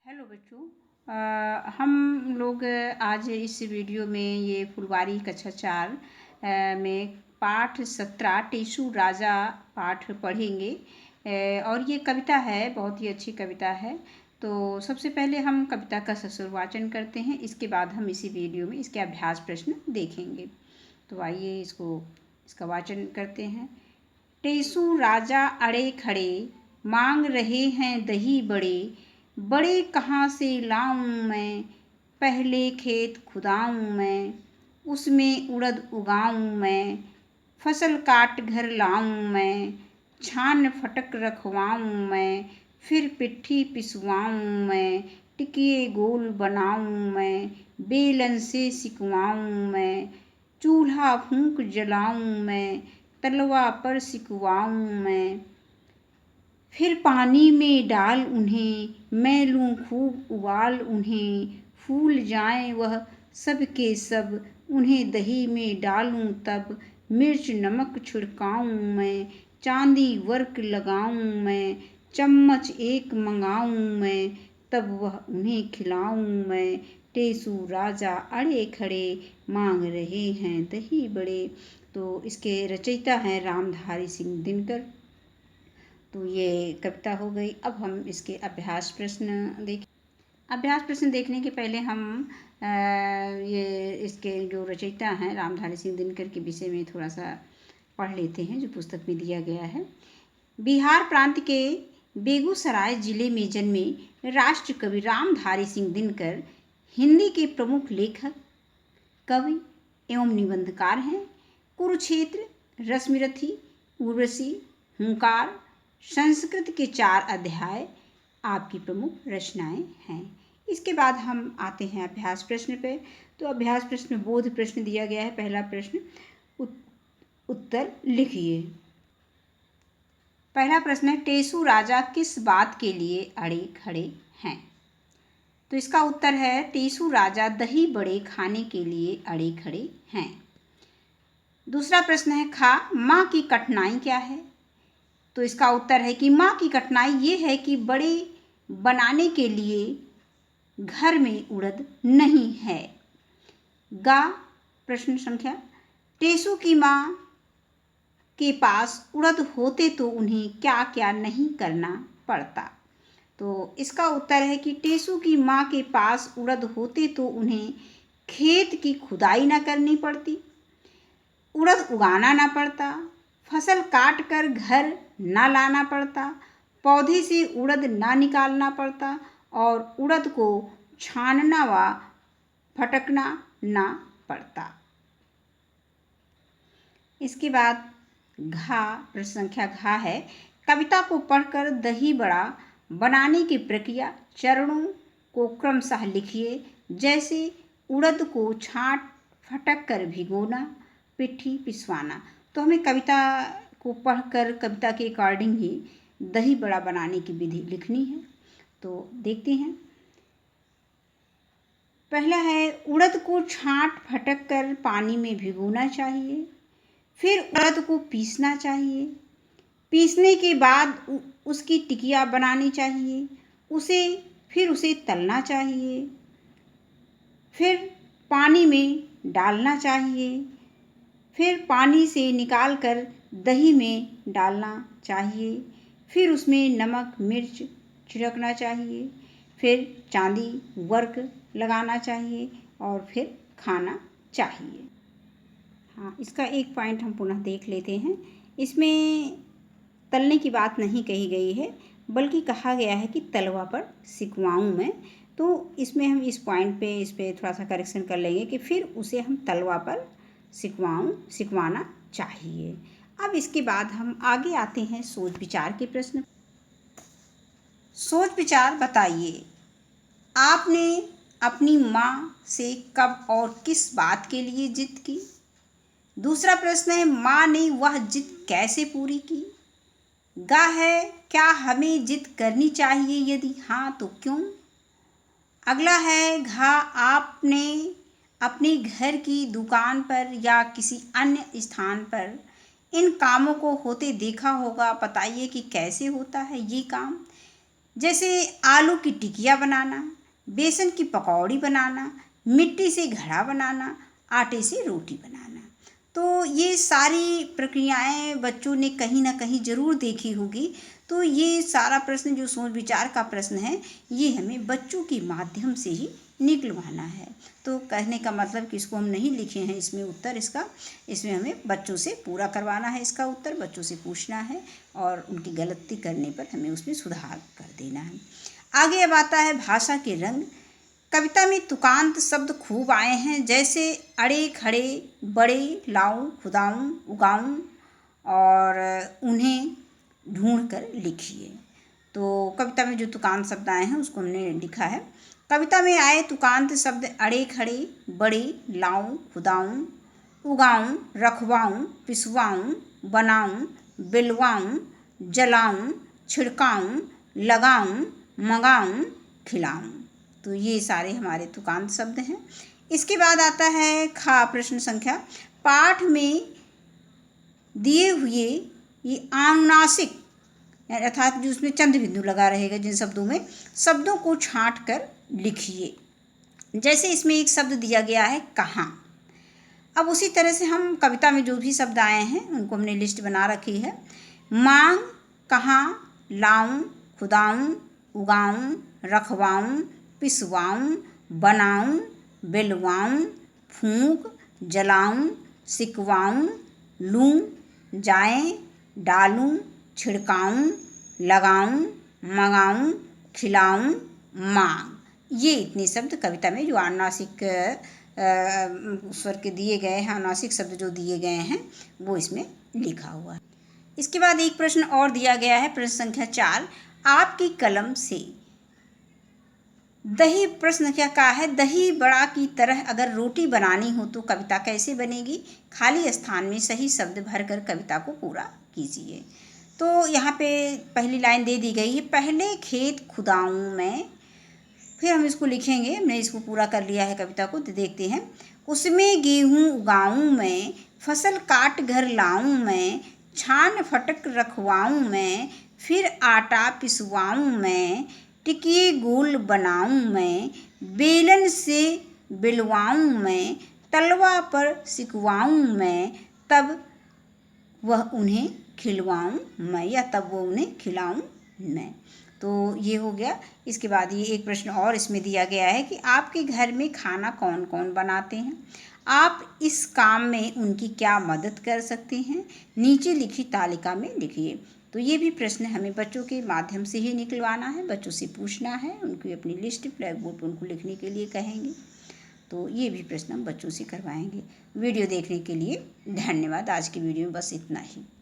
Hello बच्चों। हम लोग आज इस वीडियो में ये फुलवारी कक्षा 4 में पाठ 17 टेसु राजा पाठ पढ़ेंगे। और ये कविता है, बहुत ही अच्छी कविता है। तो सबसे पहले हम कविता का ससुर वाचन करते हैं, इसके बाद हम इसी वीडियो में इसके अभ्यास प्रश्न देखेंगे। तो आइए इसका वाचन करते हैं। टेसु राजा अड़े खड़े, मांग रहे हैं दही बड़े। बड़े कहाँ से लाऊं मैं, पहले खेत खुदाऊं मैं। उसमें उड़द उगाऊं मैं, फसल काट घर लाऊं मैं। छान फटक रखवाऊं मैं, फिर पिट्ठी पिसवाऊं मैं। टिकिए गोल बनाऊं मैं, बेलन से सिकवाऊं मैं। चूल्हा फूंक जलाऊं मैं, तलवा पर सिकवाऊं मैं। फिर पानी में डाल उन्हें, मैं लूँ खूब उबाल उन्हें। फूल जाएं वह सब के सब, उन्हें दही में डालूं तब। मिर्च नमक छिड़काऊं मैं, चांदी वर्क लगाऊं मैं। चम्मच एक मंगाऊं मैं, तब वह उन्हें खिलाऊं मैं। टेसु राजा अड़े खड़े, मांग रहे हैं दही बड़े। तो इसके रचयिता हैं रामधारी सिंह दिनकर। तो ये कविता हो गई। अब हम इसके अभ्यास प्रश्न देखें। अभ्यास प्रश्न देखने के पहले हम ये इसके जो रचयिता हैं रामधारी सिंह दिनकर के विषय में थोड़ा सा पढ़ लेते हैं, जो पुस्तक में दिया गया है। बिहार प्रांत के बेगूसराय जिले में जन्मे राष्ट्र कवि रामधारी सिंह दिनकर हिंदी के प्रमुख लेखक, कवि एवं निबंधकार हैं। कुरुक्षेत्र, रश्मिरथी, उर्वशी, हुंकार, संस्कृत के 4 अध्याय आपकी प्रमुख रचनाएं हैं। इसके बाद हम आते हैं अभ्यास प्रश्न पे। तो अभ्यास प्रश्न में बोध प्रश्न दिया गया है। पहला प्रश्न, उत्तर लिखिए। पहला प्रश्न है, टेसु राजा किस बात के लिए अड़े खड़े हैं? तो इसका उत्तर है, टेसु राजा दही बड़े खाने के लिए अड़े खड़े हैं। दूसरा प्रश्न है, माँ की कठिनाई क्या है? तो इसका उत्तर है कि माँ की कठिनाई ये है कि बड़े बनाने के लिए घर में उड़द नहीं है। प्रश्न संख्या, टेसु की माँ के पास उड़द होते तो उन्हें क्या क्या नहीं करना पड़ता? तो इसका उत्तर है कि टेसु की माँ के पास उड़द होते तो उन्हें खेत की खुदाई ना करनी पड़ती, उड़द उगाना ना पड़ता, फसल काट कर घर ना लाना पड़ता, पौधे से उड़द ना निकालना पड़ता और उड़द को छानना व फटकना ना पड़ता। इसके बाद प्रश्न संख्या है, कविता को पढ़कर दही बड़ा बनाने की प्रक्रिया चरणों को क्रमशः लिखिए, जैसे उड़द को छांट फटक कर भिगोना, पिट्ठी पिसवाना। तो हमें कविता को पढ़कर कविता के अकॉर्डिंग ही दही बड़ा बनाने की विधि लिखनी है। तो देखते हैं। पहला है, उड़द को छांट फटक कर पानी में भिगोना चाहिए। फिर उड़द को पीसना चाहिए। पीसने के बाद उसकी टिकिया बनानी चाहिए। फिर उसे तलना चाहिए। फिर पानी में डालना चाहिए। फिर पानी से निकालकर दही में डालना चाहिए। फिर उसमें नमक मिर्च छिड़कना चाहिए। फिर चांदी वर्क लगाना चाहिए और फिर खाना चाहिए। इसका एक पॉइंट हम पुनः देख लेते हैं। इसमें तलने की बात नहीं कही गई है, बल्कि कहा गया है कि तलवा पर सिकवाऊं मैं। तो इसमें हम इस पे थोड़ा सा करेक्शन कर लेंगे कि फिर उसे हम तलवा पर सिकवाना चाहिए। अब इसके बाद हम आगे आते हैं सोच विचार के प्रश्न। सोच विचार बताइए, आपने अपनी माँ से कब और किस बात के लिए जिद की? दूसरा प्रश्न है, माँ ने वह जिद कैसे पूरी की? है, क्या हमें जिद करनी चाहिए? यदि हाँ तो क्यों? अगला है, आपने अपने घर की दुकान पर या किसी अन्य स्थान पर इन कामों को होते देखा होगा, बताइए कि कैसे होता है ये काम। जैसे आलू की टिकिया बनाना, बेसन की पकौड़ी बनाना, मिट्टी से घड़ा बनाना, आटे से रोटी बनाना। तो ये सारी प्रक्रियाएं बच्चों ने कहीं ना कहीं ज़रूर देखी होगी। तो ये सारा प्रश्न जो सोच विचार का प्रश्न है, ये हमें बच्चों के माध्यम से ही निकलवाना है। तो कहने का मतलब कि इसको हम नहीं लिखे हैं इसमें उत्तर इसका, इसमें हमें बच्चों से पूरा करवाना है, इसका उत्तर बच्चों से पूछना है और उनकी गलती करने पर हमें उसमें सुधार कर देना है। आगे अब आता है भाषा के रंग। कविता में तुकांत शब्द खूब आए हैं, जैसे अड़े खड़े, बड़े, लाऊं, खुदाऊं, उगाऊं और उन्हें ढूंढ कर लिखिए। तो कविता में जो तुकांत शब्द आए हैं उसको हमने लिखा है। कविता में आए तुकांत शब्द अड़े खड़े, बड़े, लाऊं, खुदाऊं, उगाऊं, रखवाऊं, पिसवाऊं, बनाऊं, बिलवाऊं, जलाऊं, छिड़काऊं, लगाऊं, मंगाऊं, खिलाऊं। तो ये सारे हमारे तुकांत शब्द हैं। इसके बाद आता है खा प्रश्न संख्या। पाठ में दिए हुए ये अनुनासिक अर्थात जो उसमें चंद्र बिंदु लगा रहेगा जिन शब्दों में, शब्दों को छांट कर लिखिए। जैसे इसमें एक शब्द दिया गया है कहाँ। अब उसी तरह से हम कविता में जो भी शब्द आए हैं उनको हमने लिस्ट बना रखी है। मांग, कहाँ, लाऊं, खुदाऊं, उगाऊं, रखवाऊं, पिसवाऊं, बनाऊं, बिलवाऊं, फूंक, जलाऊं, सिकवाऊं, लूं, जाएं, डालूं, छिड़काऊं, लगाऊं, मंगाऊं, खिलाऊं, मांग। ये इतने शब्द कविता में जो अनुनासिक स्वर के दिए गए हैं, अनुनासिक शब्द जो दिए गए हैं वो इसमें लिखा हुआ है। इसके बाद एक प्रश्न और दिया गया है, प्रश्न संख्या 4। आपकी कलम से दही, प्रश्न क्या है, दही बड़ा की तरह अगर रोटी बनानी हो तो कविता कैसे बनेगी। खाली स्थान में सही शब्द भरकर कविता को पूरा कीजिए। तो यहाँ पे पहली लाइन दे दी गई है, पहले खेत खुदाऊं मैं। फिर हम इसको लिखेंगे, हमने इसको पूरा कर लिया है कविता को, तो देखते हैं। उसमें गेहूँ उगाऊं मैं, फसल काट घर लाऊं मैं, छान फटक रखवाऊं मैं, फिर आटा पिसवाऊं मैं, टिकिए गोल बनाऊं मैं, बेलन से बिलवाऊं मैं, तलवा पर सिकवाऊं मैं, तब वह उन्हें खिलवाऊं मैं, या तब वो उन्हें खिलाऊं मैं। तो ये हो गया। इसके बाद ये एक प्रश्न और इसमें दिया गया है कि आपके घर में खाना कौन कौन बनाते हैं, आप इस काम में उनकी क्या मदद कर सकते हैं, नीचे लिखी तालिका में लिखिए। तो ये भी प्रश्न हमें बच्चों के माध्यम से ही निकलवाना है, बच्चों से पूछना है, उनकी अपनी लिस्ट ब्लैक बोर्ड पर उनको लिखने के लिए कहेंगे। तो ये भी प्रश्न हम बच्चों से करवाएंगे। वीडियो देखने के लिए धन्यवाद। आज की वीडियो में बस इतना ही।